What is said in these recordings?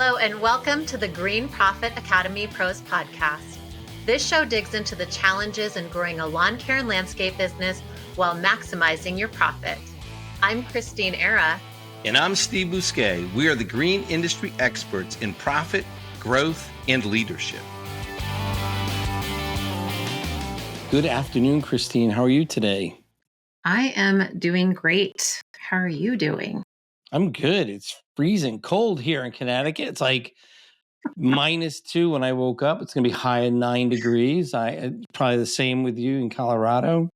Hello and welcome to the Green Profit Academy Pros podcast. This show digs into the challenges in growing a lawn care and landscape business while maximizing your profit. I'm Christeen Era. And I'm Steve Bousquet. We are the green industry experts in profit, growth, and leadership. Good afternoon, Christeen. How are you today? I am doing great. How are you doing? I'm good. It's freezing cold here in Connecticut. It's like -2 when I woke up. It's going to be high at 9 degrees. Probably the same with you in Colorado.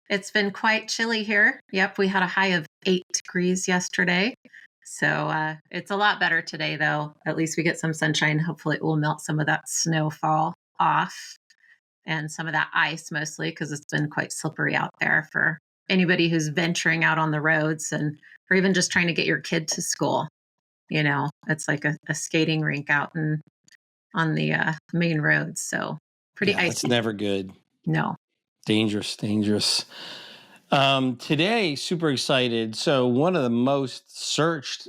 It's been quite chilly here. Yep, we had a high of 8 degrees yesterday. So it's a lot better today, though. At least we get some sunshine. Hopefully it will melt some of that snowfall off and some of that ice mostly, because it's been quite slippery out there for anybody who's venturing out on the roads or even just trying to get your kid to school. You know, it's like a skating rink out on the main roads. So pretty icy. It's never good. No. Dangerous. Today, super excited. So one of the most searched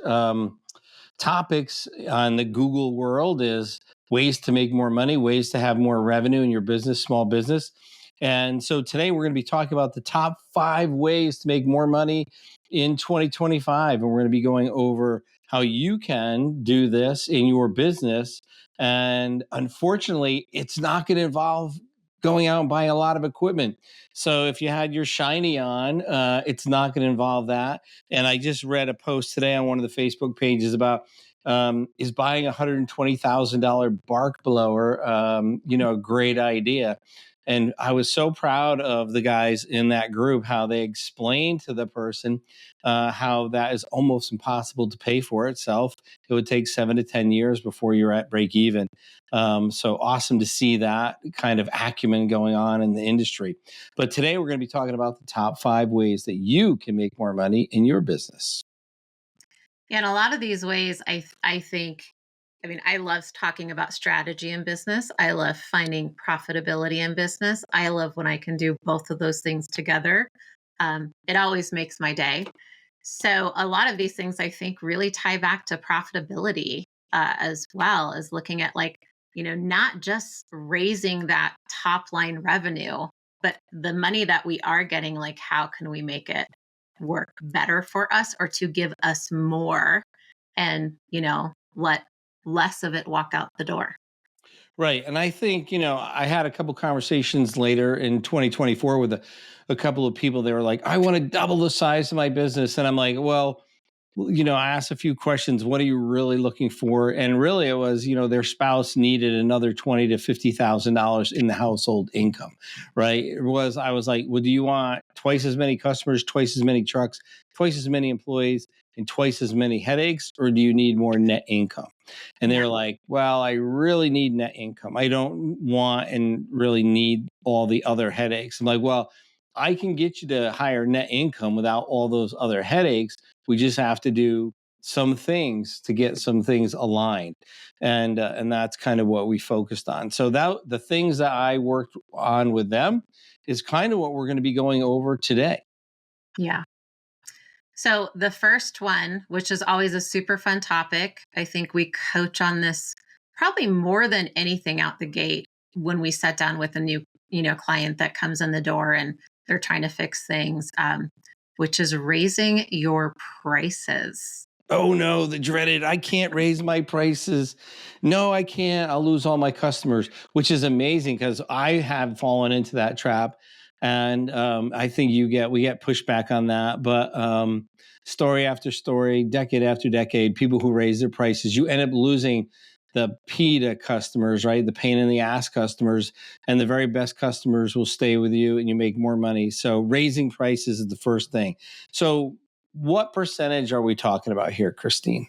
topics on the Google world is ways to make more money, ways to have more revenue in your business, small business. And so today we're going to be talking about the top 5 ways to make more money in 2025. And we're going to be going over how you can do this in your business. And unfortunately, it's not going to involve going out and buying a lot of equipment. So if you had your shiny on, it's not going to involve that. And I just read a post today on one of the Facebook pages about is buying a $120,000 bark blower, a great idea. And I was so proud of the guys in that group, how they explained to the person how that is almost impossible to pay for itself. It would take 7 to 10 years before you're at break even. So awesome to see that kind of acumen going on in the industry. But today we're going to be talking about the top 5 ways that you can make more money in your business. Yeah, and a lot of these ways, I think, I love talking about strategy in business. I love finding profitability in business. I love when I can do both of those things together. It always makes my day. So a lot of these things, I think, really tie back to profitability as well as looking at not just raising that top line revenue, but the money that we are getting, how can we make it work better for us or to give us more and, let less of it walk out the door. Right. And I think, I had a couple conversations later in 2024 with a couple of people. They were like, I want to double the size of my business. And I'm like, well, I asked a few questions. What are you really looking for? And really it was, their spouse needed another $20,000 to $50,000 in the household income, right? I was like, well, do you want twice as many customers, twice as many trucks, twice as many employees, and twice as many headaches, or do you need more net income? And they were like, well, I really need net income. I don't want and really need all the other headaches. I'm like, well, I can get you to higher net income without all those other headaches. We just have to do some things to get some things aligned. And that's kind of what we focused on. So the things that I worked on with them is kind of what we're going to be going over today. Yeah. So the first one, which is always a super fun topic, I think we coach on this probably more than anything out the gate when we sit down with a new, client that comes in the door and they're trying to fix things, which is raising your prices. Oh no, the dreaded, I can't raise my prices. No, I can't. I'll lose all my customers, which is amazing because I have fallen into that trap. And I think we get pushback on that. But story after story, decade after decade, people who raise their prices, you end up losing the PETA customers, right? The pain in the ass customers, and the very best customers will stay with you and you make more money. So raising prices is the first thing. So what percentage are we talking about here, Christeen?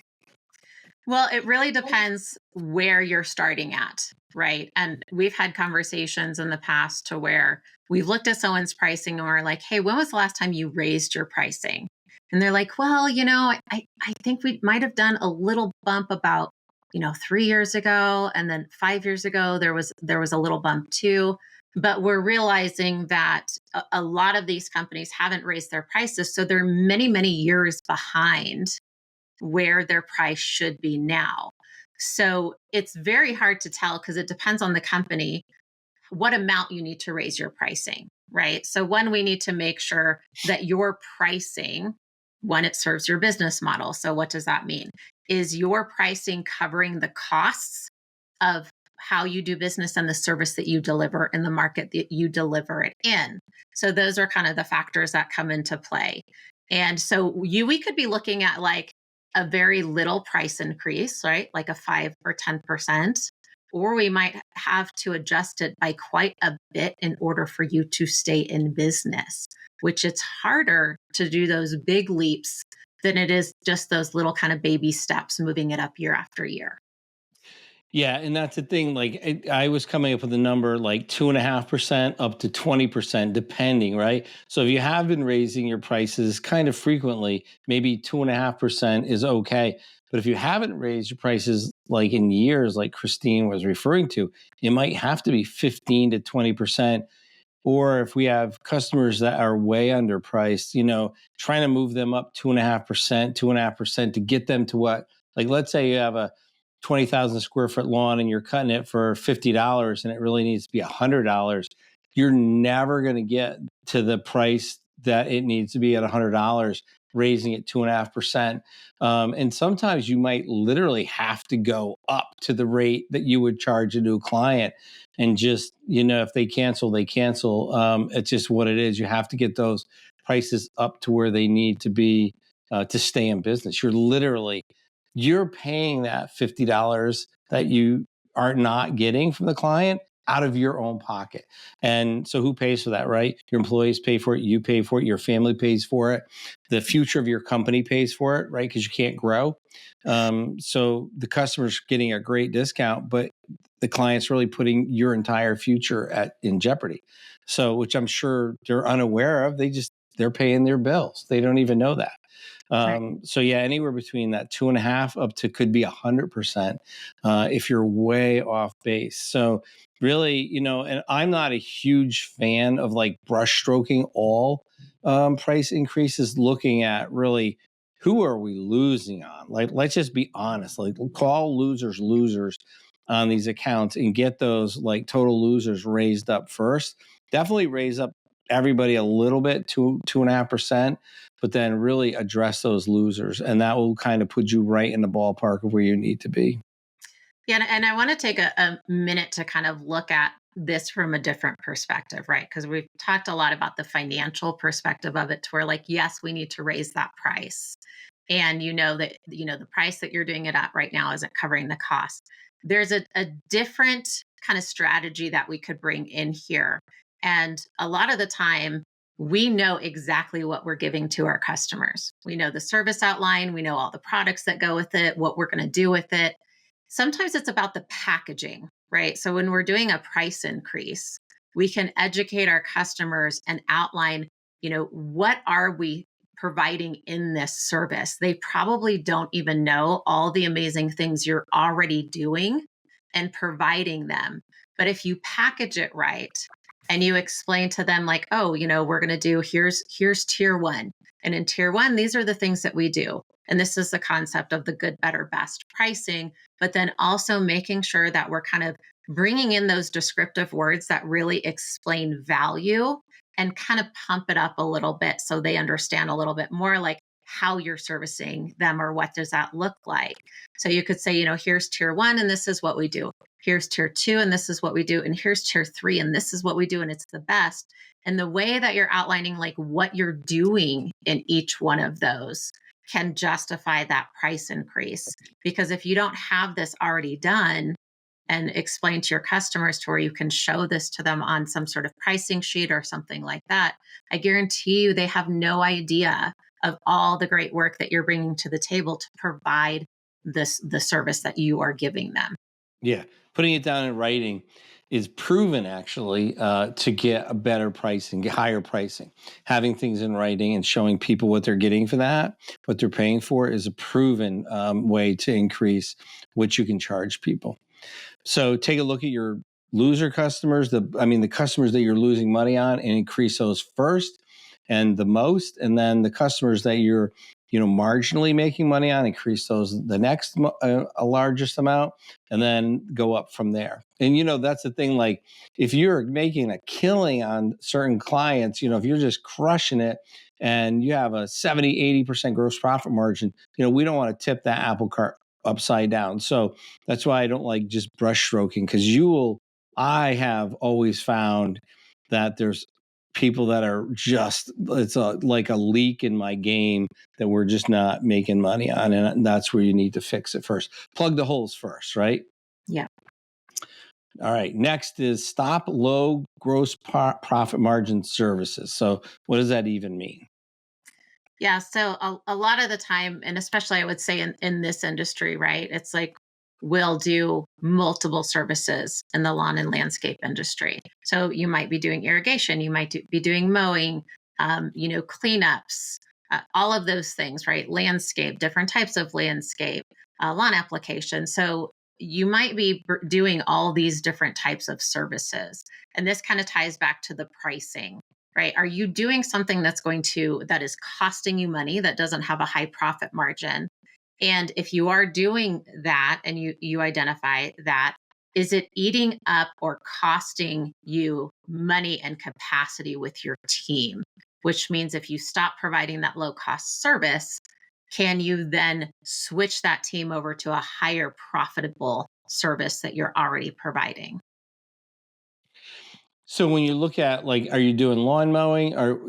Well, it really depends where you're starting at, right? And we've had conversations in the past to where we've looked at someone's pricing and we're like, hey, when was the last time you raised your pricing? And they're like, well, I think we might have done a little bump about 3 years ago, and then 5 years ago there was a little bump too. But we're realizing that a lot of these companies haven't raised their prices, so they're many, many years behind where their price should be now. So it's very hard to tell because it depends on the company what amount you need to raise your pricing, right? So, one, we need to make sure that your pricing, when it serves your business model. So, what does that mean? Is your pricing covering the costs of how you do business and the service that you deliver in the market that you deliver it in? So, those are kind of the factors that come into play. And so, we could be looking at like a very little price increase, right? Like a 5 or 10%, or we might have to adjust it by quite a bit in order for you to stay in business, which it's harder to do those big leaps than it is just those little kind of baby steps moving it up year after year. Yeah, and that's the thing. Like I was coming up with a number like 2.5% up to 20%, depending, right? So if you have been raising your prices kind of frequently, maybe 2.5% is okay. But if you haven't raised your prices like in years, like Christine was referring to, it might have to be 15 to 20%. Or if we have customers that are way underpriced, trying to move them up 2.5%, 2.5% to get them to what, like, let's say you have a 20,000 square foot lawn and you're cutting it for $50 and it really needs to be $100. You're never going to get to the price that it needs to be at $100, raising it 2.5%. And sometimes you might literally have to go up to the rate that you would charge a new client. And just, if they cancel, they cancel. It's just what it is. You have to get those prices up to where they need to be to stay in business. You're paying that $50 that you are not getting from the client out of your own pocket. And so who pays for that, right? Your employees pay for it, you pay for it, your family pays for it, the future of your company pays for it, right? Because you can't grow. So the customer's getting a great discount, but the client's really putting your entire future in jeopardy. So, which I'm sure they're unaware of. They're paying their bills. They don't even know that. Right. So yeah, anywhere between that 2.5 up to could be 100% if you're way off base. So really, and I'm not a huge fan of like brush stroking all price increases, looking at really who are we losing on? Like, let's just be honest, like call losers on these accounts and get those like total losers raised up first. Definitely raise up everybody a little bit, 2.5%, but then really address those losers. And that will kind of put you right in the ballpark of where you need to be. Yeah. And I want to take a minute to kind of look at this from a different perspective, right? Because we've talked a lot about the financial perspective of it, to where, like, yes, we need to raise that price. And the price that you're doing it at right now isn't covering the cost. There's a different kind of strategy that we could bring in here. And a lot of the time, we know exactly what we're giving to our customers. We know the service outline, we know all the products that go with it, what we're going to do with it. Sometimes it's about the packaging, right? So when we're doing a price increase, we can educate our customers and outline, what are we providing in this service. They probably don't even know all the amazing things you're already doing and providing them. But if you package it right and you explain to them, like, oh, we're going to do, here's tier 1. And in tier 1, these are the things that we do. And this is the concept of the good, better, best pricing, but then also making sure that we're kind of bringing in those descriptive words that really explain value and kind of pump it up a little bit so they understand a little bit more, like how you're servicing them, or what does that look like. So you could say, here's tier 1 and this is what we do. Here's tier 2 and this is what we do. And here's tier 3 and this is what we do. And it's the best. And the way that you're outlining like what you're doing in each one of those can justify that price increase. Because if you don't have this already done and explain to your customers, to where you can show this to them on some sort of pricing sheet or something like that, I guarantee you they have no idea of all the great work that you're bringing to the table to provide the service that you are giving them. Yeah. Putting it down in writing is proven actually to get a better pricing, get higher pricing. Having things in writing and showing people what they're getting for that, what they're paying for, is a proven way to increase what you can charge people. So take a look at your loser customers, the customers that you're losing money on, and increase those first. and the most, and then the customers that you're marginally making money on, increase those the next largest amount, and then go up from there. And that's the thing, like if you're making a killing on certain clients, if you're just crushing it and you have a 70-80% gross profit margin, we don't want to tip that apple cart upside down. So that's why I don't like just brush stroking, because I have always found that there's people that are just, like a leak in my game that we're just not making money on. And that's where you need to fix it first. Plug the holes first, right? Yeah. All right. Next is stop low gross profit margin services. So what does that even mean? Yeah. So a lot of the time, and especially I would say in this industry, right? It's like we'll do multiple services in the lawn and landscape industry. So you might be doing irrigation, you might be doing mowing, cleanups, all of those things, right? Landscape, different types of landscape, lawn application. So you might be doing all these different types of services. And this kind of ties back to the pricing, right? Are you doing something that is costing you money, that doesn't have a high profit margin? And if you are doing that and you identify that, is it eating up or costing you money and capacity with your team? Which means if you stop providing that low cost service, can you then switch that team over to a higher profitable service that you're already providing? So when you look at, like, are you doing lawn mowing, or,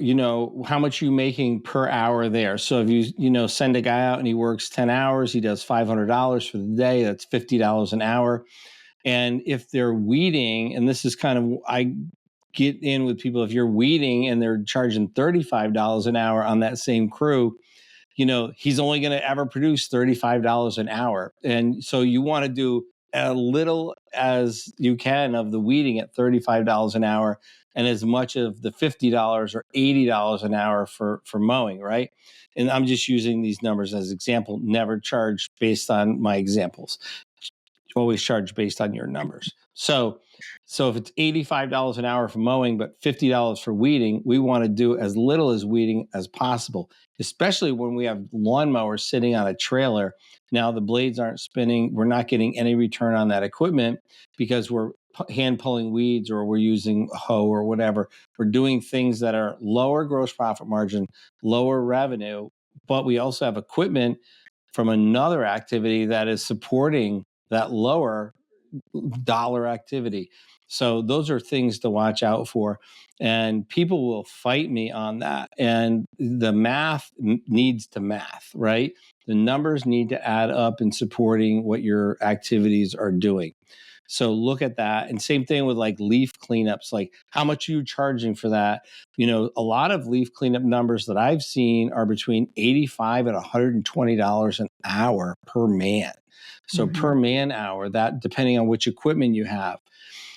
how much you making per hour there? So if you send a guy out and he works 10 hours, he does $500 for the day, that's $50 an hour. And if they're weeding, and this is kind of, I get in with people, if you're weeding and they're charging $35 an hour on that same crew, he's only going to ever produce $35 an hour. And so you want to do as little as you can of the weeding at $35 an hour, and as much of the $50 or $80 an hour for mowing, right? And I'm just using these numbers as example, never charge based on my examples. Always charge based on your numbers. So if it's $85 an hour for mowing, but $50 for weeding, we want to do as little as weeding as possible, especially when we have lawnmowers sitting on a trailer. Now the blades aren't spinning. We're not getting any return on that equipment because we're hand pulling weeds, or we're using a hoe or whatever. We're doing things that are lower gross profit margin, lower revenue, but we also have equipment from another activity that is supporting that lower dollar activity. So those are things to watch out for. And people will fight me on that. And the math needs to math, right? The numbers need to add up in supporting what your activities are doing. So look at that. And same thing with like leaf cleanups, like how much are you charging for that? A lot of leaf cleanup numbers that I've seen are between $85 and $120 an hour per man. So per man hour, that depending on which equipment you have.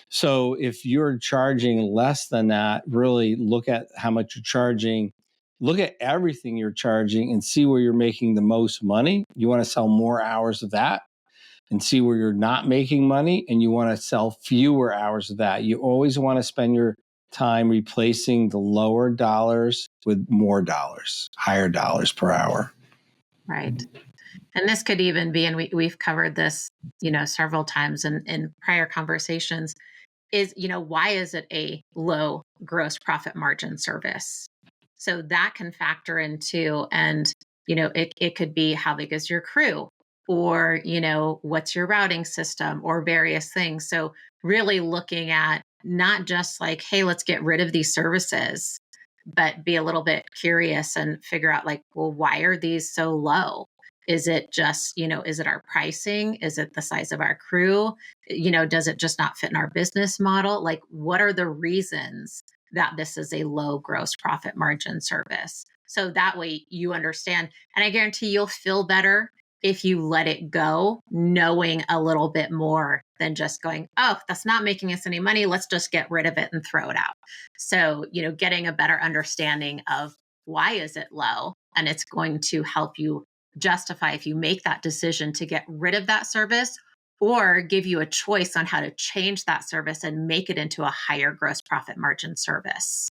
So if you're charging less than that, really look at how much you're charging. Look at everything you're charging and see where you're making the most money. You want to sell more hours of that, and see where you're not making money, and you want to sell fewer hours of that. You always want to spend your time replacing the lower dollars with more dollars, higher dollars per hour. Right. And this could even be, and we've covered this, several times in prior conversations, is, why is it a low gross profit margin service? So that can factor into, and, it could be how big is your crew, or, what's your routing system, or various things. So really looking at not just like, hey, let's get rid of these services, but be a little bit curious and figure out like, well, why are these so low? Is it just, is it our pricing? Is it the size of our crew? Does it just not fit in our business model? Like, what are the reasons that this is a low gross profit margin service? So that way you understand. And I guarantee you'll feel better if you let it go, knowing a little bit more than just going, oh, that's not making us any money. Let's just get rid of it and throw it out. So, getting a better understanding of why is it low, and it's going to help you justify if you make that decision to get rid of that service, or give you a choice on how to change that service and make it into a higher gross profit margin service.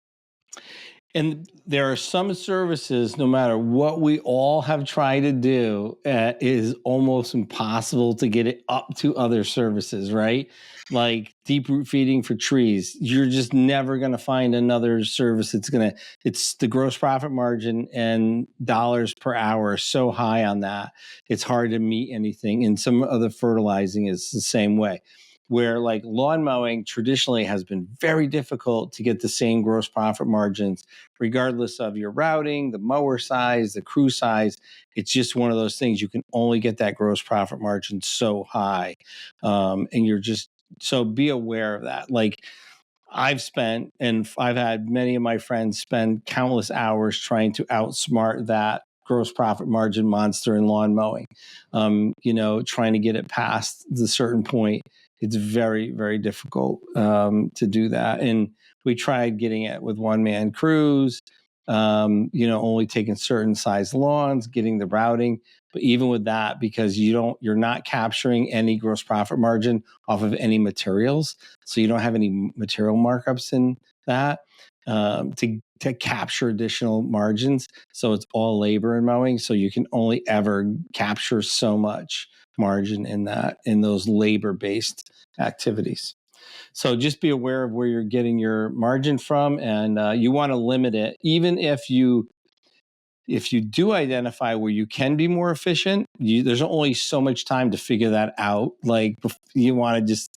And there are some services, no matter what we all have tried to do, it is almost impossible to get it up to other services, right? Like deep root feeding for trees. You're just never going to find another service it's the gross profit margin and dollars per hour are so high on that. It's hard to meet anything. And some other fertilizing is the same way, where like lawn mowing traditionally has been very difficult to get the same gross profit margins regardless of your routing, the mower size, the crew size. It's just one of those things. You can only get that gross profit margin so high. And you're just, so be aware of that. Like I've spent, and I've had many of my friends spend countless hours trying to outsmart that gross profit margin monster in lawn mowing. Trying to get it past the certain point. It's very, very difficult to do that. And we tried getting it with one-man crews, only taking certain size lawns, getting the routing. But even with that, because you're not capturing any gross profit margin off of any materials, so you don't have any material markups in that to capture additional margins. So it's all labor in mowing. So you can only ever capture so much margin in those labor-based activities. So just be aware of where you're getting your margin from, and you want to limit it. Even if you do identify where you can be more efficient, there's only so much time to figure that out. Like you want to just,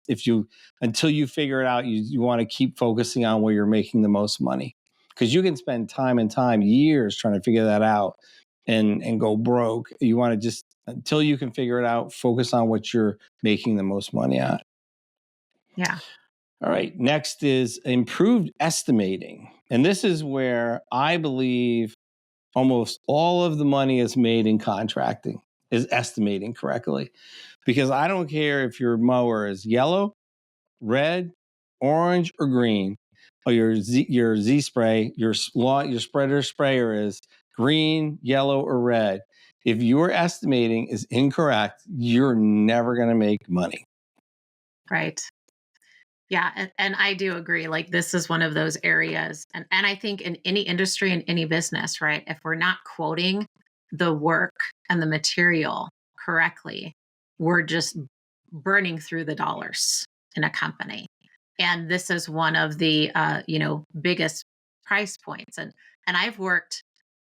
until you figure it out, you want to keep focusing on where you're making the most money, because you can spend years trying to figure that out and go broke. You want to just, until you can figure it out, focus on what you're making the most money at. Yeah. All right. Next is improved estimating. And this is where I believe almost all of the money is made in contracting, is estimating correctly. Because I don't care if your mower is yellow, red, orange, or green, or your Z spray, your spreader sprayer is green, yellow, or red. If your estimating is incorrect, you're never going to make money. Right. Yeah, and I do agree. Like this is one of those areas, and I think in any industry, in any business, right? If we're not quoting the work and the material correctly, we're just burning through the dollars in a company. And this is one of the biggest price points. And I've worked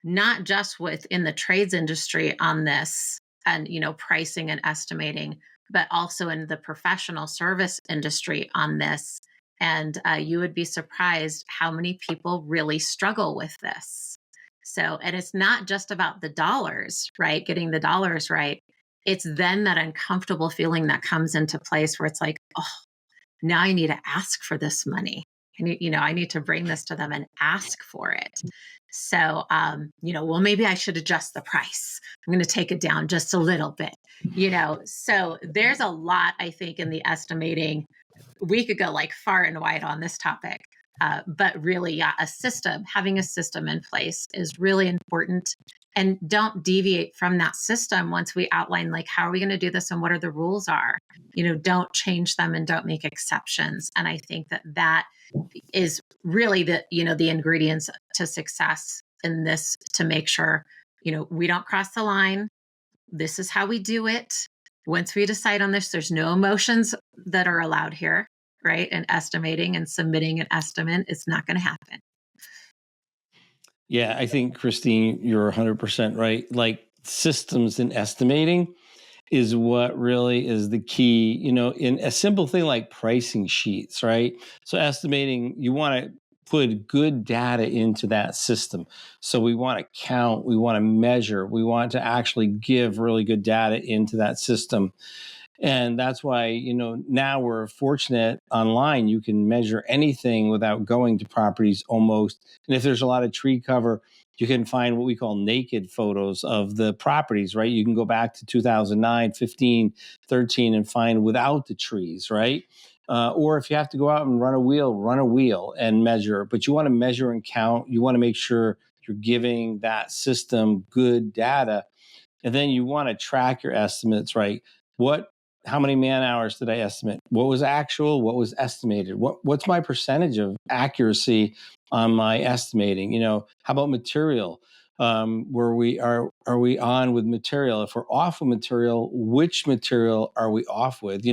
not just within the trades industry on this, and pricing and estimating, but also in the professional service industry on this. And you would be surprised how many people really struggle with this. So, and it's not just about the dollars, right? Getting the dollars right. It's then that uncomfortable feeling that comes into place where it's like, oh, now I need to ask for this money. I need to bring this to them and ask for it. So, well, maybe I should adjust the price. I'm going to take it down just a little bit, So there's a lot, I think, in the estimating. We could go like far and wide on this topic. But really, yeah, having a system in place is really important. And don't deviate from that system once we outline, like, how are we going to do this and what are the rules are? Don't change them and don't make exceptions. And I think that is really the ingredients to success in this, to make sure, we don't cross the line. This is how we do it. Once we decide on this, there's no emotions that are allowed here, right? And estimating and submitting an estimate, it's not going to happen. Yeah, I think, Christine, you're 100% right. Like systems and estimating is what really is the key, in a simple thing like pricing sheets, right? So estimating, you want to put good data into that system. So we want to count, we want to measure, we want to actually give really good data into that system. And that's why, now we're fortunate online, you can measure anything without going to properties almost. And if there's a lot of tree cover, you can find what we call naked photos of the properties, right? You can go back to 2009, 15, 13 and find without the trees, right? Or if you have to go out and run a wheel and measure. But you want to measure and count. You want to make sure you're giving that system good data. And then you want to track your estimates, right? What how many man hours did I estimate? What was actual? What was estimated? What's my percentage of accuracy on my estimating? How about material? Where are we on with material? If we're off with material, which material are we off with?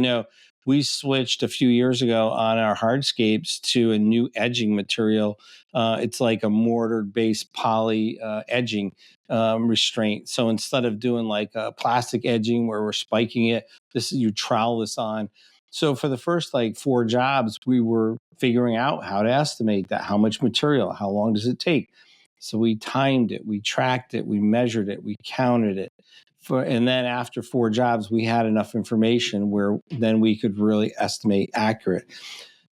We switched a few years ago on our hardscapes to a new edging material. It's like a mortar-based poly edging restraint. So instead of doing like a plastic edging where we're spiking it, you trowel this on. So for the first like 4 jobs, we were figuring out how to estimate that, how much material, how long does it take? So we timed it, we tracked it, we measured it, we counted it. And then after 4 jobs, we had enough information where then we could really estimate accurate.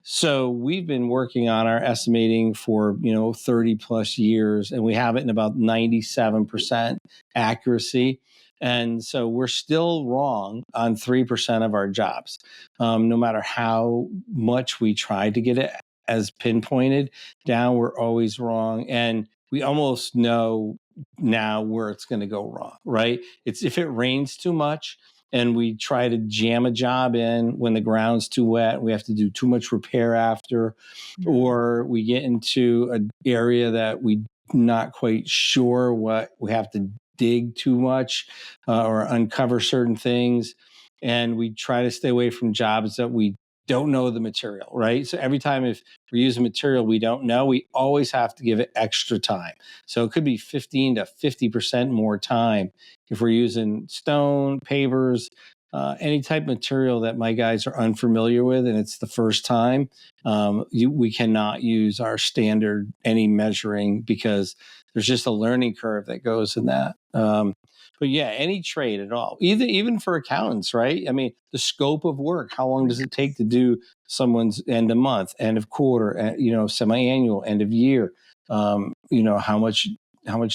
So we've been working on our estimating for 30 plus years, and we have it in about 97% accuracy. And so we're still wrong on 3% of our jobs. No matter how much we try to get it as pinpointed down, we're always wrong. And we almost know now where it's going to go wrong, right? It's if it rains too much and we try to jam a job in when the ground's too wet, we have to do too much repair after, or we get into an area that we're not quite sure what we have to dig too much or uncover certain things. And we try to stay away from jobs that we don't know the material, right? So every time if we're using material we don't know, we always have to give it extra time. So it could be 15 to 50% more time if we're using stone, pavers, any type of material that my guys are unfamiliar with and it's the first time. We cannot use our standard any measuring because there's just a learning curve that goes in that. But yeah, any trade at all, even for accountants, right? I mean, the scope of work, how long does it take to do someone's end of month, end of quarter, semi-annual, end of year? How much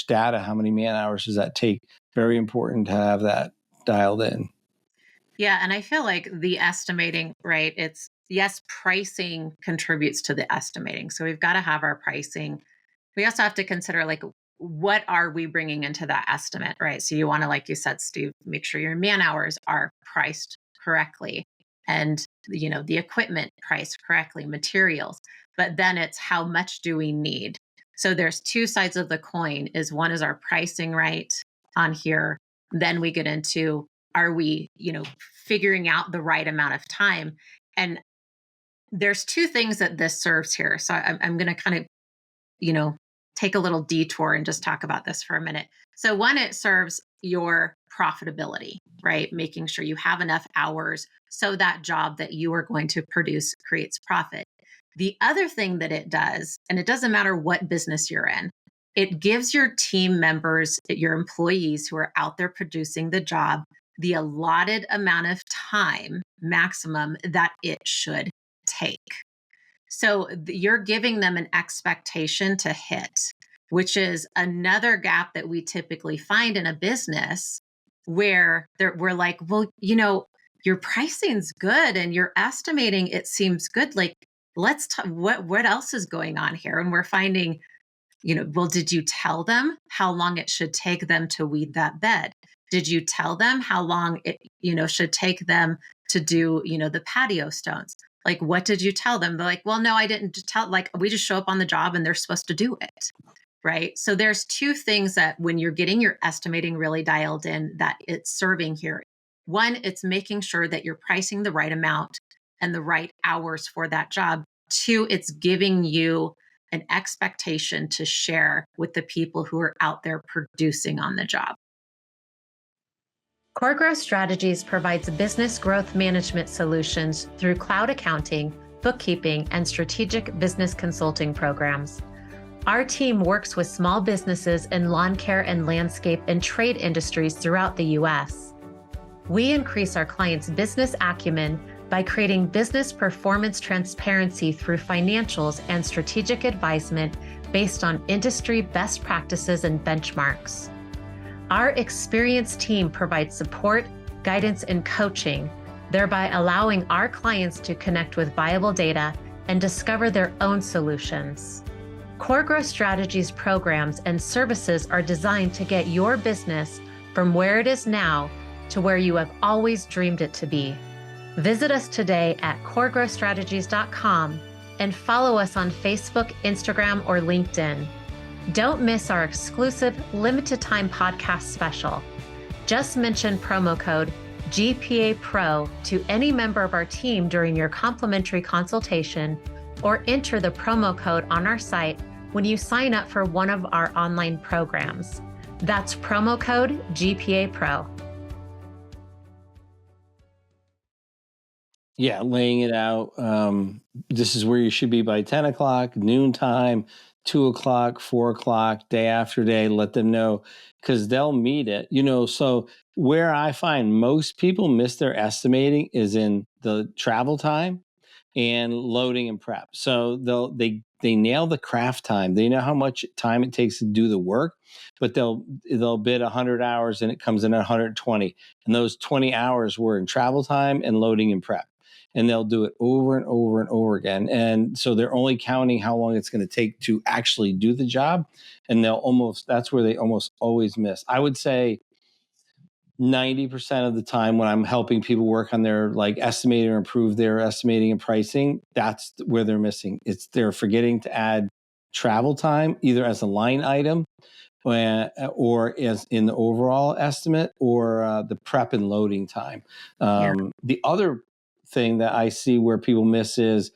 data, how many man hours does that take? Very important to have that dialed in. Yeah. And I feel like the estimating, right? It's yes, pricing contributes to the estimating. So we've got to have our pricing. We also have to consider like, what are we bringing into that estimate, right? So you want to, like you said, Steve, make sure your man hours are priced correctly and, the equipment priced correctly, materials, but then it's how much do we need? So there's 2 sides of the coin is one is our pricing right on here. Then we get into, are we, figuring out the right amount of time? And there's 2 things that this serves here. So I'm going to kind of, take a little detour and just talk about this for a minute. So one, it serves your profitability, right? Making sure you have enough hours so that job that you are going to produce creates profit. The other thing that it does, and it doesn't matter what business you're in, it gives your team members, your employees who are out there producing the job, the allotted amount of time maximum that it should take. So you're giving them an expectation to hit, which is another gap that we typically find in a business where we're like, well, your pricing's good and your estimating, it seems good. Like, let's what else is going on here? And we're finding, well, did you tell them how long it should take them to weed that bed? Did you tell them how long it, should take them to do, the patio stones? Like, what did you tell them? They're like, well, no, I didn't tell. Like, we just show up on the job and they're supposed to do it. Right. So there's 2 things that when you're getting your estimating really dialed in, that it's serving here. One, it's making sure that you're pricing the right amount and the right hours for that job. 2, it's giving you an expectation to share with the people who are out there producing on the job. Core Growth Strategies provides business growth management solutions through cloud accounting, bookkeeping, and strategic business consulting programs. Our team works with small businesses in lawn care and landscape and trade industries throughout the U.S. We increase our clients' business acumen by creating business performance transparency through financials and strategic advisement based on industry best practices and benchmarks. Our experienced team provides support, guidance, and coaching, thereby allowing our clients to connect with viable data and discover their own solutions. Core Growth Strategies programs and services are designed to get your business from where it is now to where you have always dreamed it to be. Visit us today at coregrowthstrategies.com and follow us on Facebook, Instagram, or LinkedIn. Don't miss our exclusive limited time podcast special. Just mention promo code GPA Pro to any member of our team during your complimentary consultation, or enter the promo code on our site when you sign up for one of our online programs. That's promo code GPA Pro. Yeah, laying it out. This is where you should be by 10 o'clock, noontime, 2 o'clock, 4 o'clock, day after day. Let them know, because they'll meet it. So where I find most people miss their estimating is in the travel time and loading and prep. So they nail the craft time. They know how much time it takes to do the work, but they'll bid 100 hours and it comes in at 120. And those 20 hours were in travel time and loading and prep. And they'll do it over and over and over again. And so they're only counting how long it's going to take to actually do the job. And that's where they almost always miss. I would say 90% of the time when I'm helping people work on their estimating or improve their estimating and pricing, that's where they're missing. They're forgetting to add travel time either as a line item or as in the overall estimate, or the prep and loading time. The other thing that I see where people miss is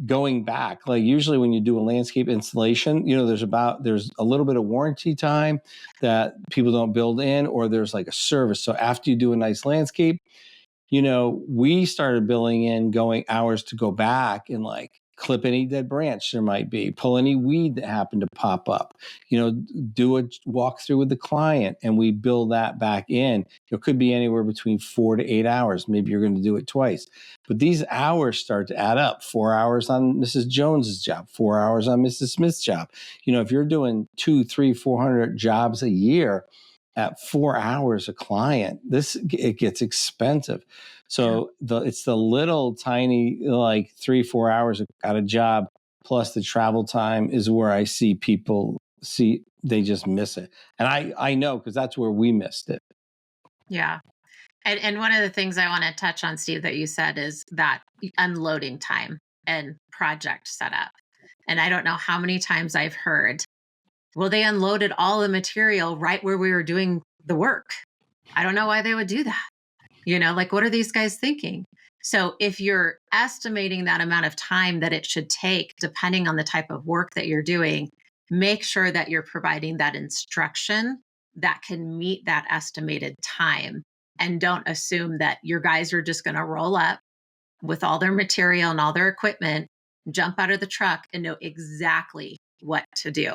going back. Like usually when you do a landscape installation, there's a little bit of warranty time that people don't build in, or there's like a service. So after you do a nice landscape, we started billing in going hours to go back and clip any dead branch there might be, pull any weed that happened to pop up, do a walkthrough with the client, and we bill that back in. It could be anywhere between 4 to 8 hours. Maybe you're going to do it twice, but these hours start to add up. 4 hours on Mrs. Jones's job, 4 hours on Mrs. Smith's job. If you're doing 200, 300, 400 jobs a year at 4 hours a client, it gets expensive. So it's the little tiny 3-4 hours at a job plus the travel time is where I see people they just miss it. And I know, because that's where we missed it. Yeah. And one of the things I want to touch on, Steve, that you said is that unloading time and project setup. And I don't know how many times I've heard, well, they unloaded all the material right where we were doing the work. I don't know why they would do that. What are these guys thinking? So if you're estimating that amount of time that it should take, depending on the type of work that you're doing, make sure that you're providing that instruction that can meet that estimated time. And don't assume that your guys are just going to roll up with all their material and all their equipment, jump out of the truck and know exactly what to do.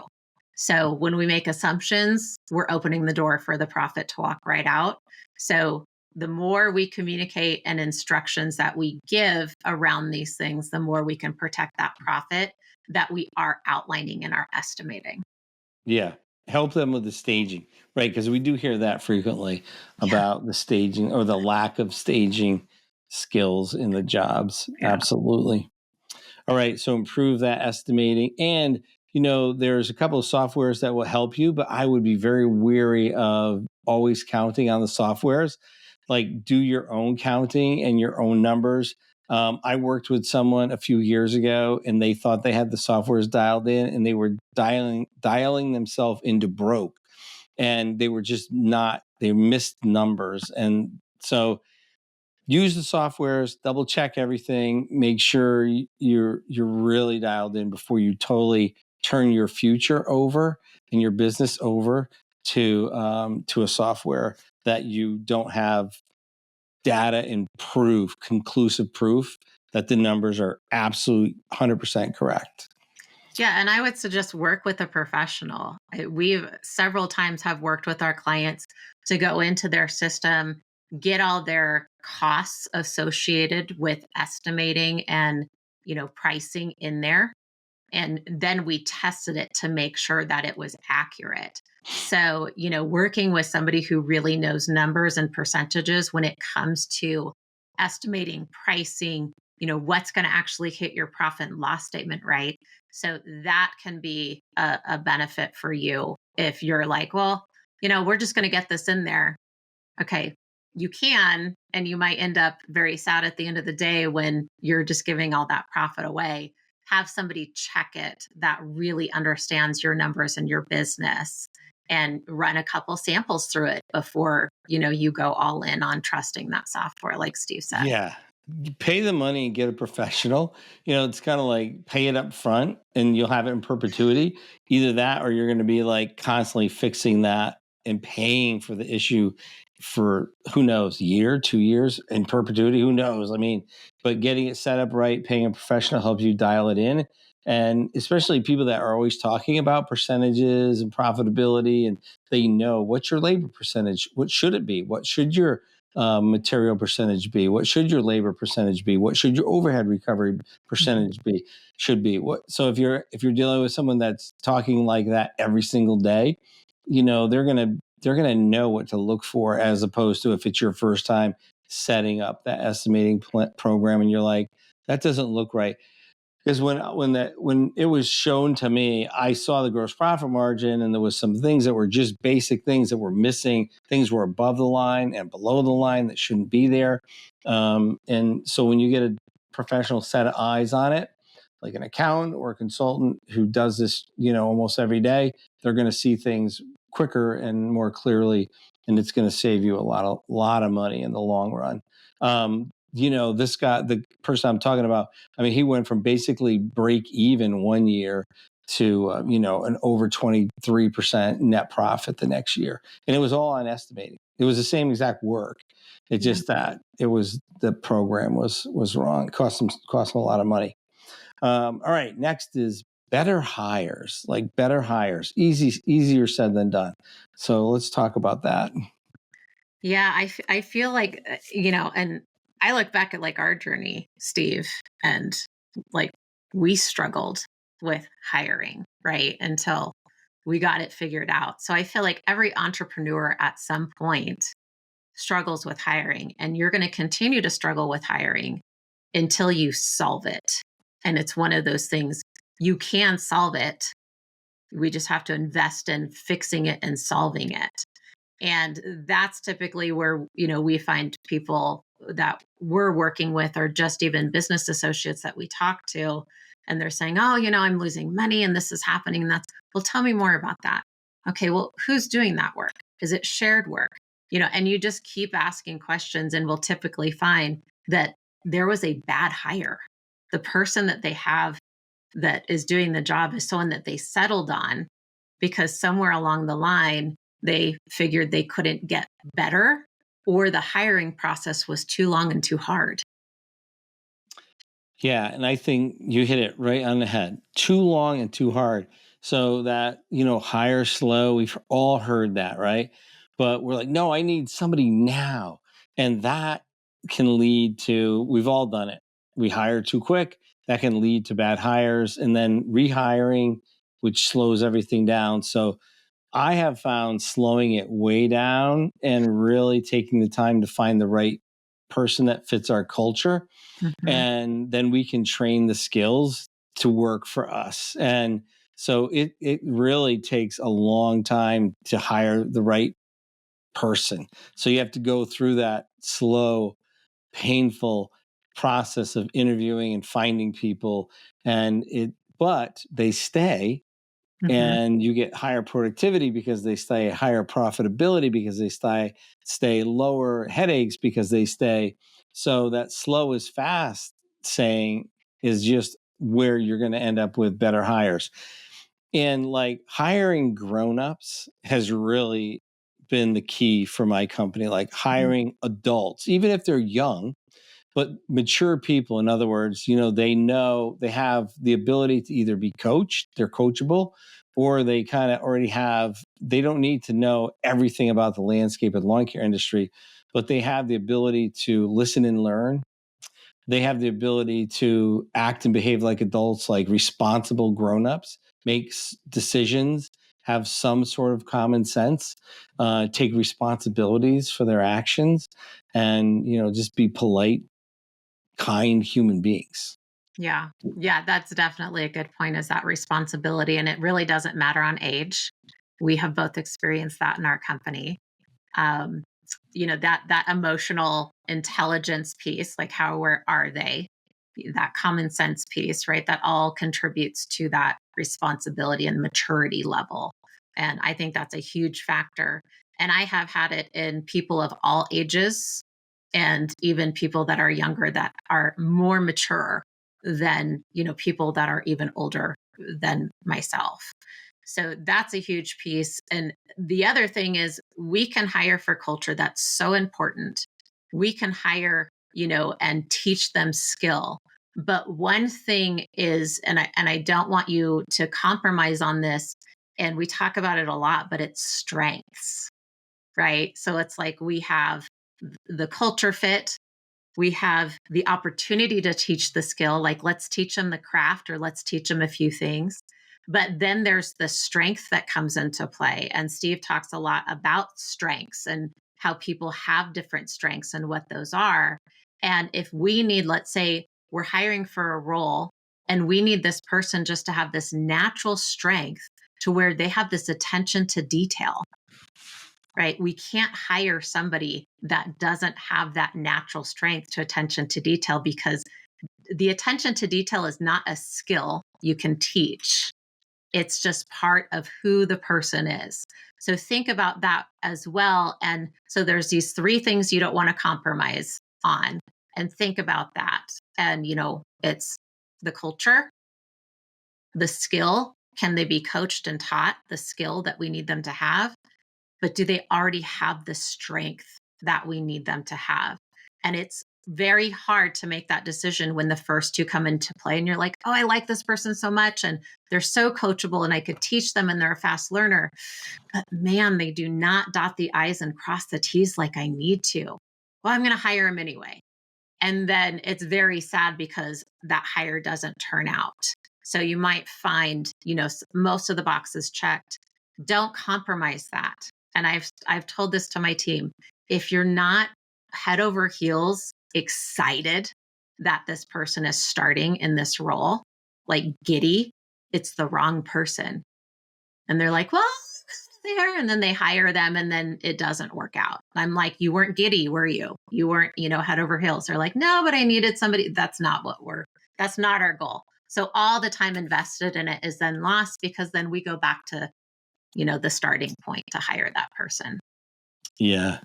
So when we make assumptions, we're opening the door for the profit to walk right out. So the more we communicate and instructions that we give around these things, the more we can protect that profit that we are outlining in our estimating. Yeah. Help them with the staging, right? Because we do hear that frequently about the staging or the lack of staging skills in the jobs. Yeah. Absolutely. All right. So improve that estimating. And, there's a couple of softwares that will help you, but I would be very weary of always counting on the softwares. Do your own counting and your own numbers. I worked with someone a few years ago, and they thought they had the softwares dialed in, and they were dialing themselves into broke, and they were just they missed numbers. And so use the softwares, double check everything, make sure you're really dialed in before you totally turn your future over and your business over to a software that you don't have data and conclusive proof that the numbers are absolutely 100% correct. Yeah. And I would suggest work with a professional. We've several times have worked with our clients to go into their system, get all their costs associated with estimating and, pricing in there. And then we tested it to make sure that it was accurate. So, working with somebody who really knows numbers and percentages when it comes to estimating pricing, what's going to actually hit your profit and loss statement, right? So that can be a benefit for you if you're like, well, we're just going to get this in there. Okay, you can, and you might end up very sad at the end of the day when you're just giving all that profit away. Have somebody check it that really understands your numbers and your business, and run a couple samples through it before, you go all in on trusting that software, like Steve said. Yeah. You pay the money and get a professional. It's kind of like pay it up front and you'll have it in perpetuity. Either that or you're going to be like constantly fixing that and paying for the issue for who knows, year, 2 years in perpetuity, who knows? I mean, but getting it set up right, paying a professional helps you dial it in. And especially people that are always talking about percentages and profitability, and they know what's your labor percentage? What should it be? What should your material percentage be? What should your labor percentage be? What should your overhead recovery percentage be? Should be what? So if you're dealing with someone that's talking like that every single day, they're gonna know what to look for, as opposed to if it's your first time setting up that estimating program and you're like, that doesn't look right. Because when it was shown to me, I saw the gross profit margin, and there was some things that were just basic things that were missing. Things were above the line and below the line that shouldn't be there. And so when you get a professional set of eyes on it, like an accountant or a consultant who does this, almost every day, they're going to see things quicker and more clearly, and it's going to save you a lot of money in the long run. This guy, the person I'm talking about, I mean, he went from basically break even one year to, an over 23% net profit the next year. And it was all on estimating. It was the same exact work. It's just that the program was wrong. It cost him a lot of money. All right. Next is better hires, easier said than done. So let's talk about that. Yeah, I feel like, and I look back at like our journey, Steve, and like we struggled with hiring, right? Until we got it figured out. So I feel like every entrepreneur at some point struggles with hiring, and you're going to continue to struggle with hiring until you solve it. And it's one of those things, you can solve it. We just have to invest in fixing it and solving it. And that's typically where, we find people that we're working with, or just even business associates that we talk to, and they're saying, oh, I'm losing money and this is happening. And well, tell me more about that. Okay, well, who's doing that work? Is it shared work? And you just keep asking questions, and we'll typically find that there was a bad hire. The person that they have that is doing the job is someone that they settled on because somewhere along the line, they figured they couldn't get better, or the hiring process was too long and too hard. Yeah. And I think you hit it right on the head. Too long and too hard. So that, hire slow, we've all heard that, right? But we're like, no, I need somebody now. And that can lead to, we've all done it. We hire too quick. That can lead to bad hires, and then rehiring, which slows everything down. So I have found slowing it way down and really taking the time to find the right person that fits our culture. Mm-hmm. And then we can train the skills to work for us. And so it really takes a long time to hire the right person. So you have to go through that slow, painful process of interviewing and finding people, but they stay. Mm-hmm. And you get higher productivity because they stay, higher profitability because they stay, lower headaches because they stay. So that slow is fast saying is just where you're going to end up with better hires. And like hiring grownups has really been the key for my company, like hiring adults, even if they're young, but mature people. In other words, they have the ability to either be coached, they're coachable, or they kind of already they don't need to know everything about the landscape of the lawn care industry, but they have the ability to listen and learn. They have the ability to act and behave like adults, like responsible grownups, make decisions, have some sort of common sense, take responsibilities for their actions, and just be polite, kind human beings. Yeah. That's definitely a good point, is that responsibility. And it really doesn't matter on age. We have both experienced that in our company. that emotional intelligence piece, like where are they? That common sense piece, right? That all contributes to that responsibility and maturity level. And I think that's a huge factor. And I have had it in people of all ages and even people that are younger that are more mature than, people that are even older than myself. So that's a huge piece. And the other thing is we can hire for culture. That's so important. We can hire, and teach them skill. But one thing is, and I don't want you to compromise on this, and we talk about it a lot, but it's strengths, right? So it's like we have the culture fit, we have the opportunity to teach the skill, like let's teach them the craft or let's teach them a few things. But then there's the strength that comes into play. And Steve talks a lot about strengths and how people have different strengths and what those are. And if we need, let's say we're hiring for a role and we need this person just to have this natural strength to where they have this attention to detail, right? We can't hire somebody that doesn't have that natural strength to attention to detail, because the attention to detail is not a skill you can teach. It's just part of who the person is. So think about that as well. And so there's these three things you don't want to compromise on, and think about that. And, it's the culture, the skill. Can they be coached and taught the skill that we need them to have? But do they already have the strength that we need them to have? And it's very hard to make that decision when the first two come into play and you're like, oh, I like this person so much and they're so coachable and I could teach them and they're a fast learner. But man, they do not dot the I's and cross the T's like I need to. Well, I'm going to hire them anyway. And then it's very sad because that hire doesn't turn out. So you might find, most of the boxes checked. Don't compromise that. And I've told this to my team. If you're not head over heels excited that this person is starting in this role, like giddy, it's the wrong person. And they're like, well, there, and then they hire them and then it doesn't work out. I'm like, you weren't giddy, were you? You weren't, head over heels. They're like, no, but I needed somebody. That's not our goal. So all the time invested in it is then lost, because then we go back to, the starting point to hire that person. Yeah.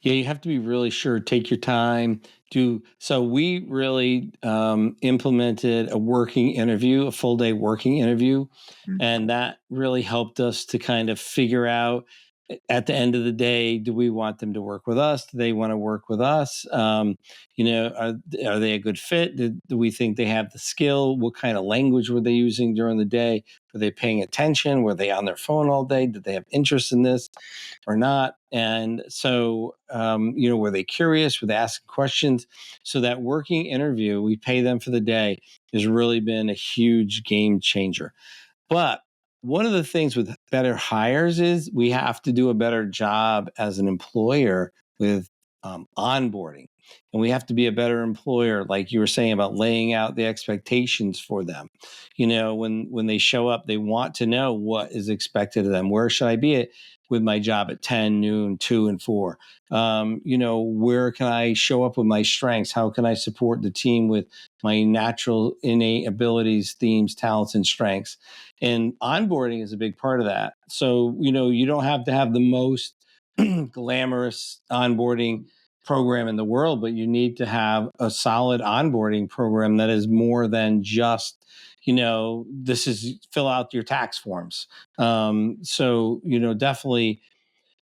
Yeah, you have to be really sure. Take your time. So we really implemented a working interview, a full day working interview. Mm-hmm. And that really helped us to kind of figure out at the end of the day, do we want them to work with us? Do they want to work with us? Are they a good fit? Do we think they have the skill? What kind of language were they using during the day? Were they paying attention? Were they on their phone all day? Did they have interest in this or not? And so, were they curious? Were they asking questions? So that working interview, we pay them for the day, has really been a huge game changer. But one of the things with better hires is we have to do a better job as an employer with onboarding. And we have to be a better employer, like you were saying, about laying out the expectations for them. When they show up, they want to know what is expected of them. Where should I be with my job at 10, noon, 2, and 4? Where can I show up with my strengths? How can I support the team with my natural innate abilities, themes, talents, and strengths? And onboarding is a big part of that. So, you don't have to have the most glamorous onboarding program in the world, but you need to have a solid onboarding program that is more than just, this is fill out your tax forms. So, definitely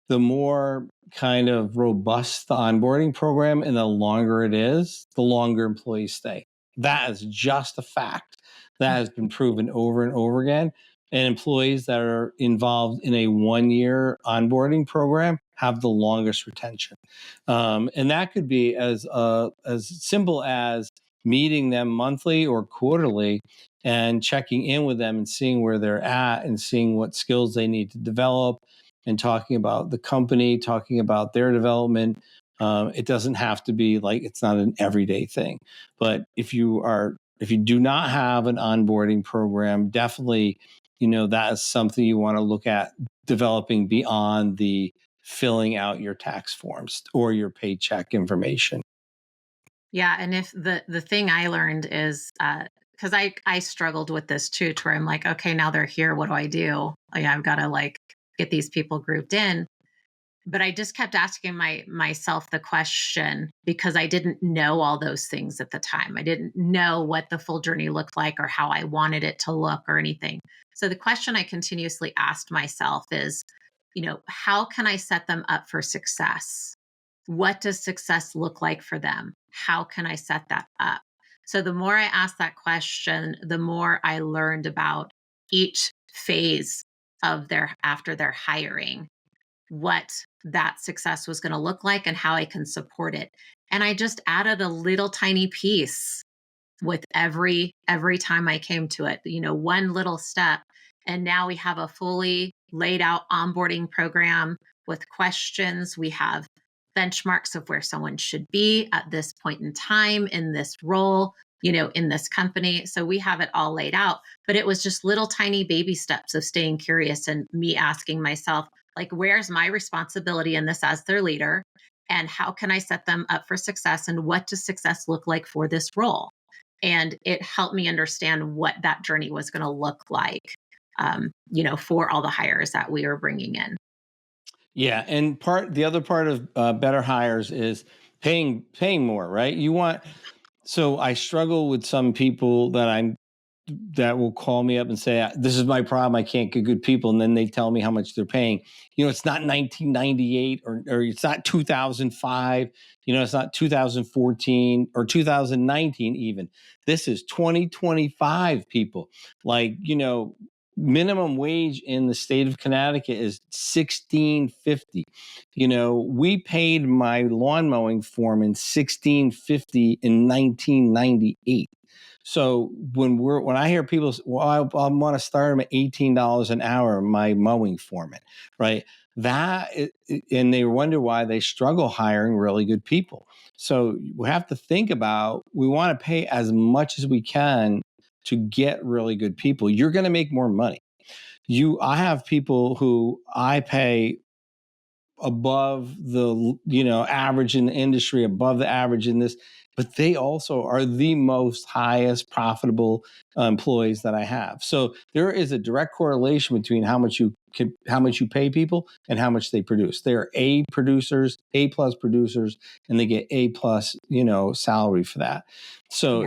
the more kind of robust the onboarding program and the longer it is, the longer employees stay. That is just a fact that has been proven over and over again. And employees that are involved in a 1-year onboarding program have the longest retention. And that could be as simple as meeting them monthly or quarterly and checking in with them and seeing where they're at and seeing what skills they need to develop and talking about the company, talking about their development. It doesn't have to be like, it's not an everyday thing. But if you do not have an onboarding program, definitely, that is something you want to look at developing beyond the filling out your tax forms or your paycheck information. Yeah, and if the thing I learned is because I struggled with this too, to where I'm like, okay, now they're here. What do I do? Like, I've got to like get these people grouped in. But I just kept asking myself the question because I didn't know all those things at the time. I didn't know what the full journey looked like or how I wanted it to look or anything. So the question I continuously asked myself is, how can I set them up for success? What does success look like for them? How can I set that up? So the more I asked that question, the more I learned about each phase of after their hiring, what that success was going to look like and how I can support it. And I just added a little tiny piece with every time I came to it, one little step. And now we have a fully laid out onboarding program with questions. We have benchmarks of where someone should be at this point in time in this role, in this company. So we have it all laid out, but it was just little tiny baby steps of staying curious and me asking myself, like, where's my responsibility in this as their leader? And how can I set them up for success? And what does success look like for this role? And it helped me understand what that journey was going to look like, for all the hires that we were bringing in. Yeah, and the other part of better hires is paying more, right? So I struggle with some people that will call me up and say, this is my problem, I can't get good people. And then they tell me how much they're paying. It's not 1998 or it's not 2005, it's not 2014 or 2019 even. This is 2025, people. Like, minimum wage in the state of Connecticut is $16.50. We paid my lawn mowing foreman $16.50 in 1998. So when I hear people, well, I want to start them at $18 an hour, my mowing foreman, right? And they wonder why they struggle hiring really good people. So we have to think about, we want to pay as much as we can to get really good people. You're going to make more money. I have people who I pay above the average in the industry, above the average in this, but they also are the most highest profitable employees that I have. So there is a direct correlation between how much you pay people and how much they produce. They are A producers, A plus producers, and they get A plus salary for that. So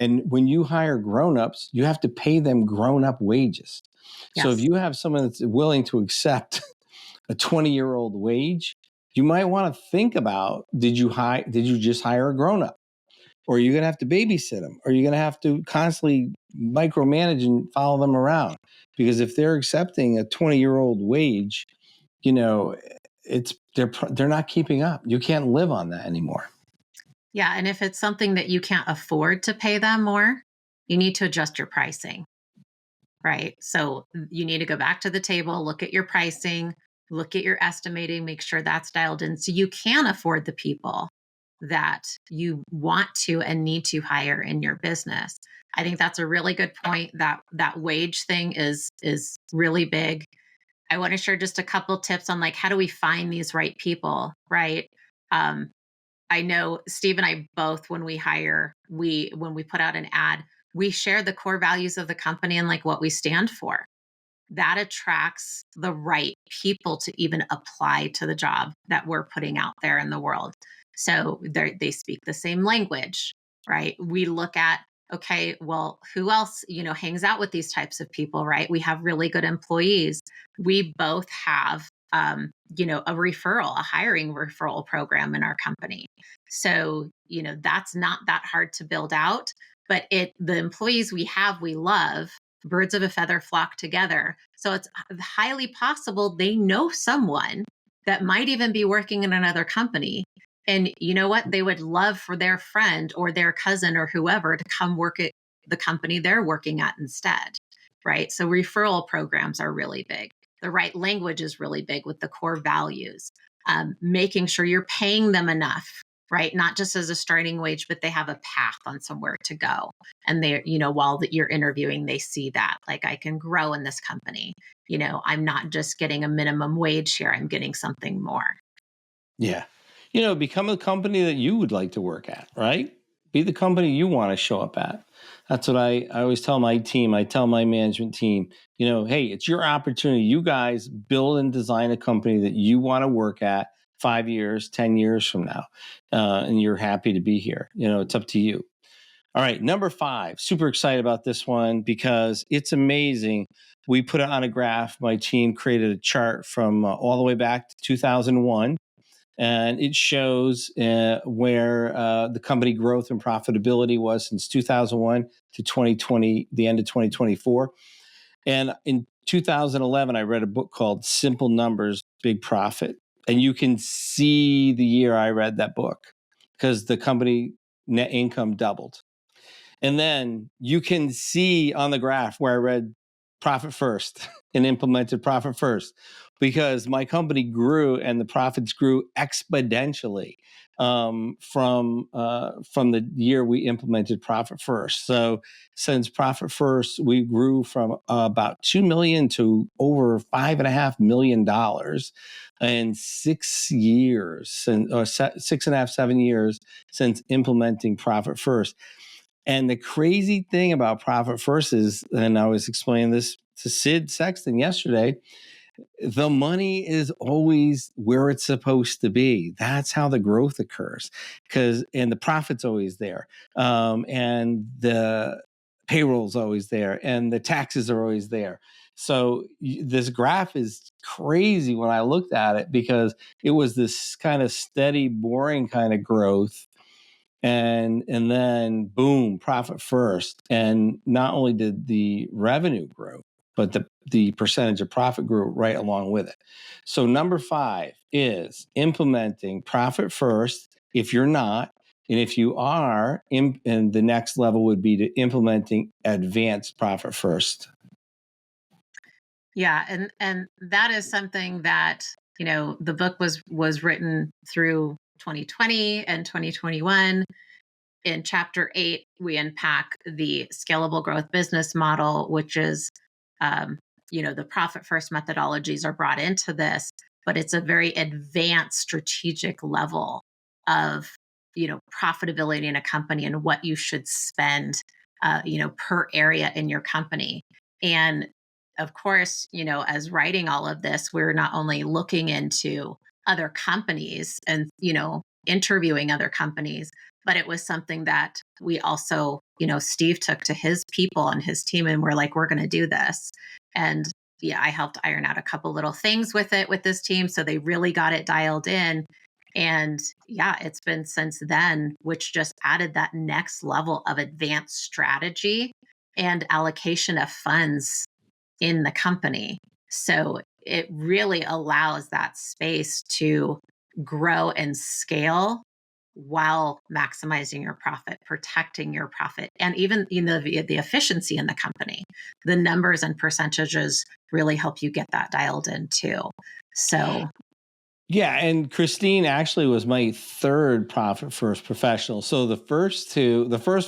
and when you hire grown-ups, you have to pay them grown-up wages. Yes. So if you have someone that's willing to accept a 20-year-old wage, you might want to think about, did you just hire a grown-up? Or are you going to have to babysit them? Or are you going to have to constantly micromanage and follow them around? Because if they're accepting a 20-year-old wage, they're not keeping up. You can't live on that anymore. Yeah, and if it's something that you can't afford to pay them more, you need to adjust your pricing, right? So you need to go back to the table, look at your pricing, look at your estimating, make sure that's dialed in so you can afford the people that you want to and need to hire in your business. I think that's a really good point. That wage thing is really big. I want to share just a couple tips on like, how do we find these right people, right? I know Steve and I both, when we hire, when we put out an ad, we share the core values of the company and like what we stand for. That attracts the right people to even apply to the job that we're putting out there in the world. So they speak the same language, right? We look at, okay, well, who else, hangs out with these types of people, right? We have really good employees. We both have, a hiring referral program in our company. So, that's not that hard to build out, but the employees we have, we love. Birds of a feather flock together. So it's highly possible they know someone that might even be working in another company. And you know what? They would love for their friend or their cousin or whoever to come work at the company they're working at instead, right? So referral programs are really big. The right language is really big with the core values. Making sure you're paying them enough, right? Not just as a starting wage, but they have a path on somewhere to go. And they're, while you're interviewing, they see that like I can grow in this company. I'm not just getting a minimum wage here, I'm getting something more. Yeah. Become a company that you would like to work at, right? Be the company you want to show up at. That's what I always tell my team. I tell my management team, hey, it's your opportunity. You guys build and design a company that you want to work at 5 years, 10 years from now. And you're happy to be here. It's up to you. All right. Number 5, super excited about this one because it's amazing. We put it on a graph. My team created a chart from all the way back to 2001. And it shows where the company growth and profitability was since 2001 to 2020, the end of 2024. And in 2011, I read a book called Simple Numbers, Big Profit. And you can see the year I read that book because the company net income doubled. And then you can see on the graph where I read Profit First and implemented Profit First because my company grew and the profits grew exponentially from the year we implemented Profit First. So since Profit First, we grew from about $2 million to over $5.5 million in 6 years, or 6.5, 7 years since implementing Profit First. And the crazy thing about Profit First is, and I was explaining this to Sid Sexton yesterday, the money is always where it's supposed to be. That's how the growth occurs, and the profit's always there, and the payroll's always there, and the taxes are always there. So this graph is crazy when I looked at it because it was this kind of steady, boring kind of growth. And then boom, Profit First. And not only did the revenue grow, but the percentage of profit grew right along with it. So number 5 is implementing Profit First if you're not. And if you are, and the next level would be to implementing advanced Profit First. Yeah, and that is something that, the book was written through 2020 and 2021. In chapter 8, we unpack the scalable growth business model, which is, the profit first methodologies are brought into this, but it's a very advanced strategic level of, profitability in a company and what you should spend, per area in your company. And of course, as writing all of this, we're not only looking into other companies and, interviewing other companies, but it was something that we also, Steve took to his people and his team and we're like, we're going to do this. And yeah, I helped iron out a couple little things with this team. So they really got it dialed in. And yeah, it's been since then, which just added that next level of advanced strategy and allocation of funds in the company. So it really allows that space to grow and scale while maximizing your profit, protecting your profit, and even the efficiency in the company. The numbers and percentages really help you get that dialed in too. So yeah, and Christeen actually was my 3rd Profit First professional. So the first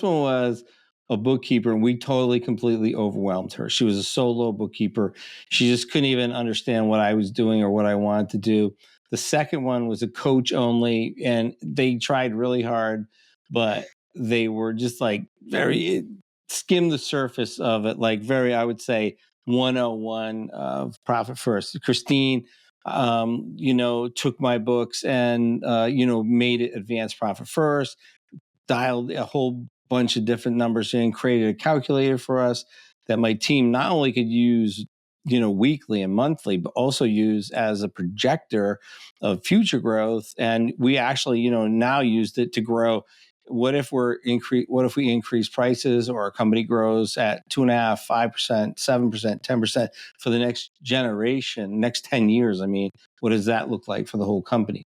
one was a bookkeeper, and we totally, completely overwhelmed her. She was a solo bookkeeper. She just couldn't even understand what I was doing or what I wanted to do. The second one was a coach only, and they tried really hard, but they were just like very skim the surface of it, like very, I would say, 101 of Profit First. Christeen, took my books and, made it advanced Profit First, dialed a whole bunch of different numbers in, created a calculator for us that my team not only could use, weekly and monthly, but also use as a projector of future growth. And we actually, now used it to grow. What if we increase prices, or our company grows at 2.5%, 5%, 7%, 10% for the next generation, next 10 years? I mean, what does that look like for the whole company?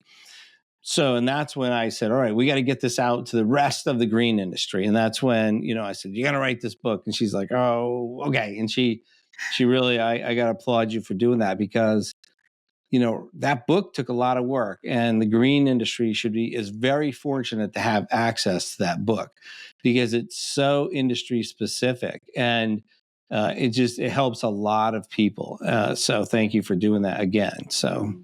So, and that's when I said, all right, we got to get this out to the rest of the green industry. And that's when, I said, you got to write this book. And she's like, oh, okay. And she really, I got to applaud you for doing that because, that book took a lot of work, and the green industry is very fortunate to have access to that book because it's so industry specific, and it helps a lot of people. So thank you for doing that again. So.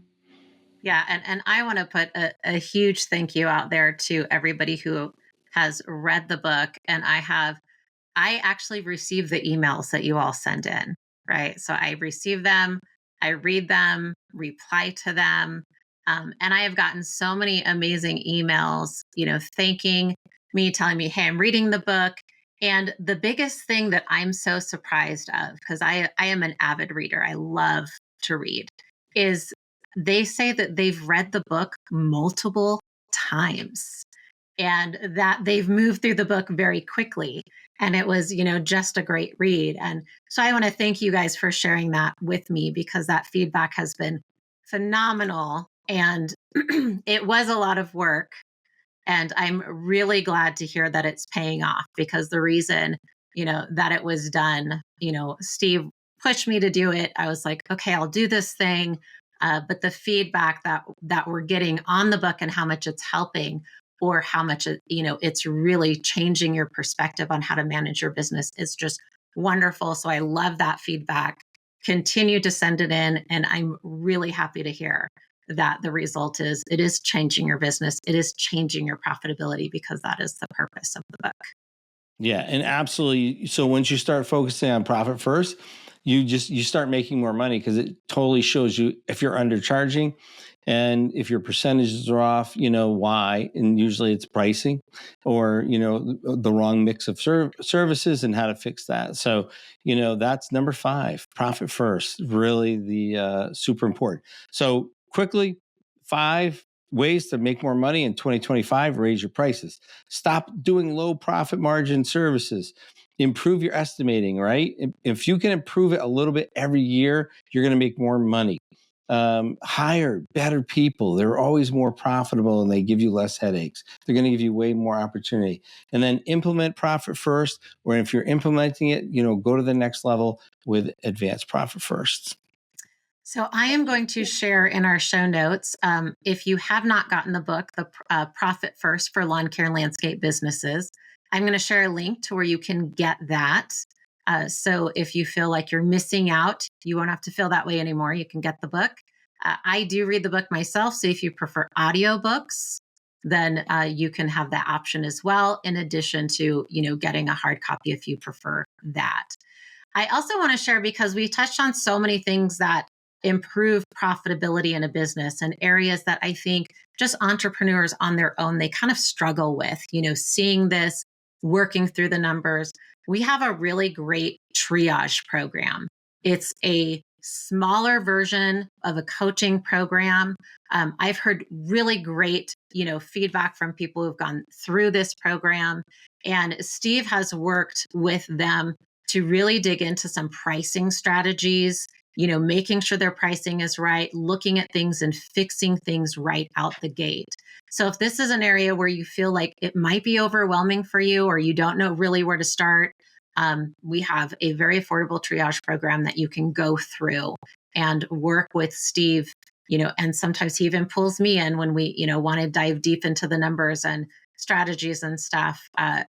Yeah, and I want to put a huge thank you out there to everybody who has read the book. And I actually receive the emails that you all send in, right? So I receive them, I read them, reply to them. And I have gotten so many amazing emails, thanking me, telling me, hey, I'm reading the book. And the biggest thing that I'm so surprised of, because I am an avid reader, I love to read, is they say that they've read the book multiple times and that they've moved through the book very quickly. And it was, just a great read. And so I want to thank you guys for sharing that with me, because that feedback has been phenomenal. And it was a lot of work. And I'm really glad to hear that it's paying off, because the reason, that it was done, Steve pushed me to do it. I was like, okay, I'll do this thing. But the feedback that we're getting on the book and how much it's helping, or how much it's really changing your perspective on how to manage your business, is just wonderful. So I love that feedback. Continue to send it in, and I'm really happy to hear that the result is it is changing your business. It is changing your profitability, because that is the purpose of the book. Yeah, and absolutely. So once you start focusing on profit first, you start making more money, because it totally shows you if you're undercharging, and if your percentages are off, why. And usually it's pricing, or the wrong mix of services, and how to fix that. So that's number 5, profit first, really the super important. So quickly, 5 ways to make more money in 2025: raise your prices, stop doing low profit margin services, improve your estimating, right? If you can improve it a little bit every year, you're going to make more money. Hire better people. They're always more profitable, and they give you less headaches. They're going to give you way more opportunity. And then implement profit first, or if you're implementing it, go to the next level with advanced profit first. So I am going to share in our show notes, if you have not gotten the book, The Profit First for Lawn Care and Landscape Businesses, I'm going to share a link to where you can get that. So if you feel like you're missing out, you won't have to feel that way anymore. You can get the book. I do read the book myself. So if you prefer audiobooks, then you can have that option as well, in addition to, getting a hard copy if you prefer that. I also want to share, because we touched on so many things that improve profitability in a business, and areas that I think just entrepreneurs on their own, they kind of struggle with, seeing this, working through the numbers. We have a really great triage program. It's a smaller version of a coaching program. I've heard really great, feedback from people who've gone through this program, and Steve has worked with them to really dig into some pricing strategies, making sure their pricing is right, looking at things and fixing things right out the gate. So if this is an area where you feel like it might be overwhelming for you, or you don't know really where to start, we have a very affordable triage program that you can go through and work with Steve, and sometimes he even pulls me in when we, want to dive deep into the numbers and strategies and stuff,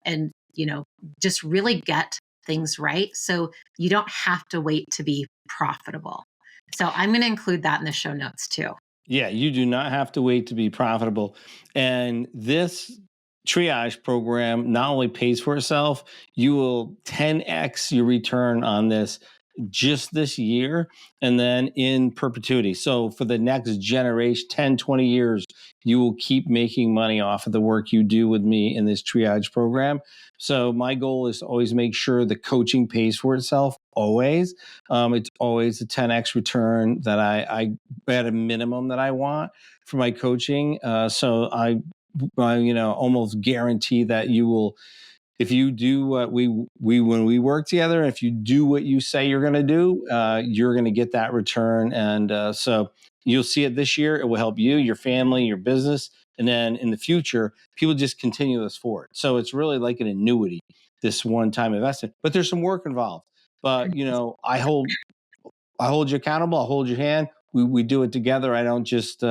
and, just really get things right, so you don't have to wait to be profitable. So I'm going to include that in the show notes too. Yeah, you do not have to wait to be profitable. And this triage program not only pays for itself, you will 10x your return on this just this year, and then in perpetuity. So for the next generation, 10, 20 years, you will keep making money off of the work you do with me in this triage program. So my goal is to always make sure the coaching pays for itself. Always. It's always a 10x return that I at a minimum that I want for my coaching. So I almost guarantee that you will, if you do what we when we work together, if you do what you say you're going to do, you're going to get that return. And so you'll see it this year. It will help you, your family, your business. And then in the future, people just continue this forward. So it's really like an annuity, this one-time investment. But there's some work involved. But, I hold you accountable. I'll hold your hand. we do it together. I don't just,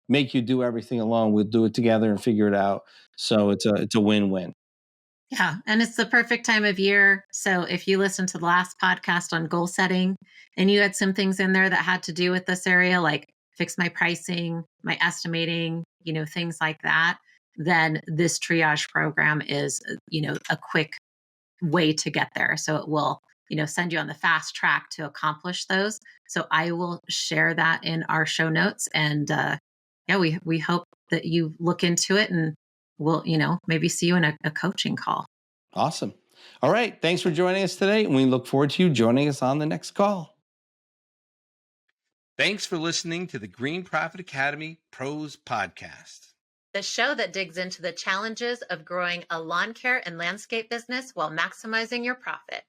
make you do everything alone. We'll do it together and figure it out. So it's a win-win. Yeah. And it's the perfect time of year. So if you listen to the last podcast on goal setting and you had some things in there that had to do with this area, like fix my pricing, my estimating, things like that, then this triage program is, a quick way to get there. So it will, send you on the fast track to accomplish those. So I will share that in our show notes. And we hope that you look into it, and we'll, maybe see you in a coaching call. Awesome. All right. Thanks for joining us today. And we look forward to you joining us on the next call. Thanks for listening to the Green Profit Academy Pros Podcast, the show that digs into the challenges of growing a lawn care and landscape business while maximizing your profit.